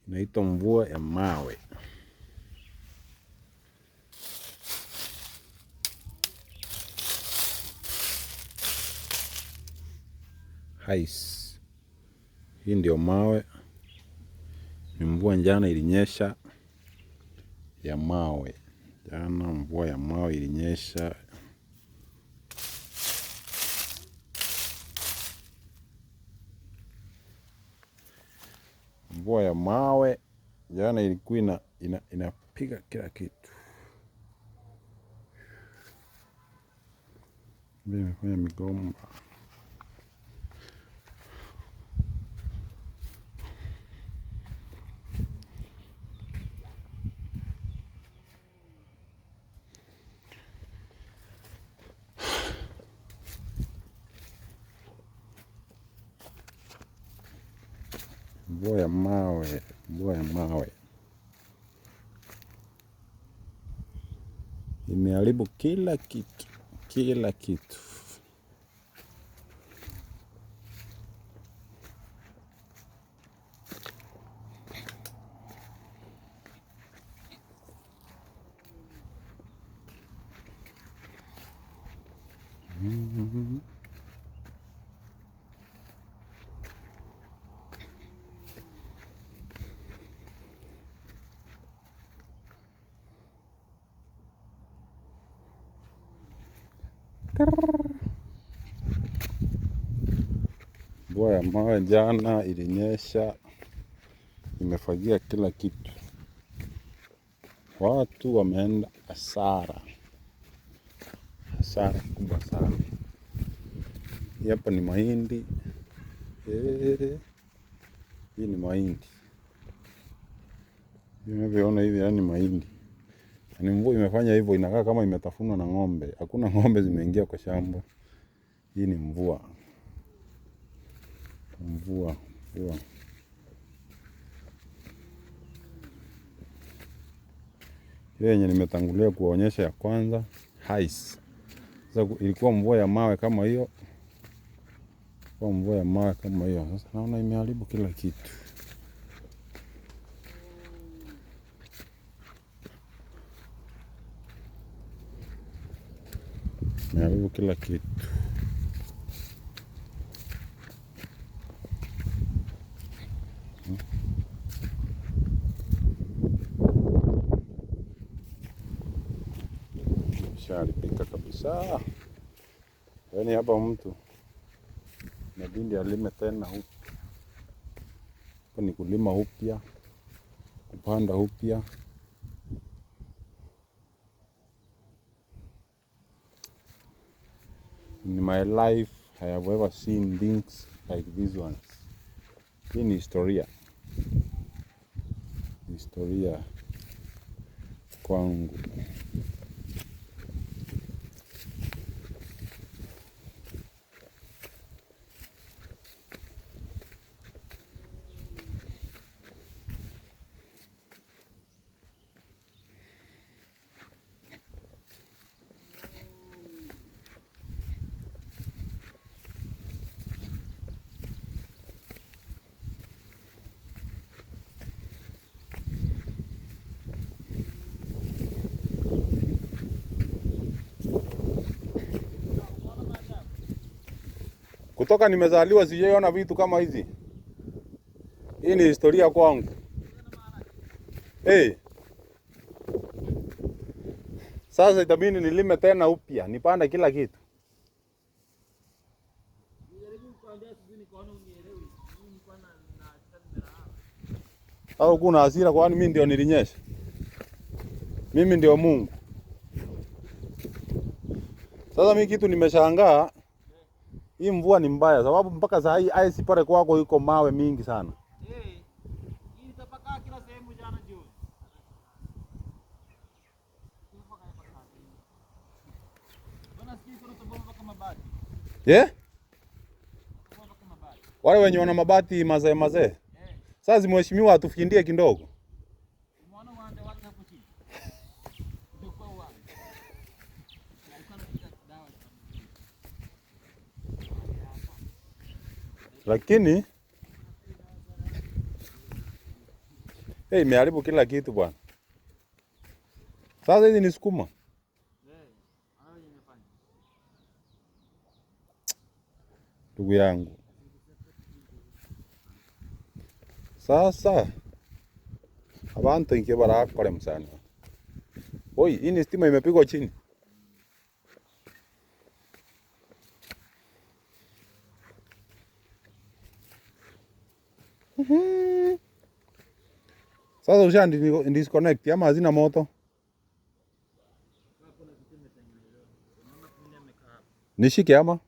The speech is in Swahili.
Inaitwa mvua ya mawe. Hais. Hii ndio mawe. Ni mvua jana ilinyesha ya mawe. Jana mvua ya mawe ilinyesha. Mvua ya mawe jana ilikuwa inapiga kila kitu. Imefanya migomba. Mvua ya mawe, mvua ya mawe. Imeharibu kila kitu, kila kitu. Mvua ya mawe jana ilinyesha, imefagia kila kitu. Watu wameenda hasara, hasara kubwa sana. Hapa ni mahindi. Hii ni mahindi. Unavyoona hivi yani mahindi. Ni mvua imefanya hivyo, inakaa kama imetafunwa na ng'ombe. Hakuna ng'ombe zimeingia kwa shamba. Hii ni mvua. Mvua. Ile yenye nimetangulia kuwaonyesha ya kwanza, hais. Sasa ilikuwa mvua ya mawe kama hiyo. Kwa mvua ya mawe kama hiyo. Sasa naona imeharibu kila kitu. Imeharibu kila kitu. Sharipika kabisa. Yaani hapa mtu inabidi alime tena upya. Hapa ni kulima upya, kupanda upya. In my life I have ever seen things like these ones. Hii ni historia. Historia kwangu. Kutoka nimezaliwa sijaona vitu kama hizi. Hii ni historia kwangu. Sasa itabidi nilime tena upya, nipande kila kitu. Au kuna hasira kwani mimi ndio nilinyesha? Mimi ndio Mungu. Sasa mimi kitu nimeshangaa. Hii mvua ni mbaya sababu mpaka saa hii ice pale kwako iko mawe mingi sana. Hii itapakaa kila sehemu jana jioni. Bwana sikii kuna sababu mpaka mabati. Wale wenye wana mabati mazee. Sasa mheshimiwa atufindie kidogo. Umeona uwanja wake hapo chini. Ndio uwanja. Lakini Hey, imeharibu kila kitu bwana. Sasa hizi ni sukuma. Ndugu yangu. Sasa abantu inke barakore msana. Oi, hii ni stima imepigwa chini. Sasa usha disconnect ama hazina moto? Nishike ama?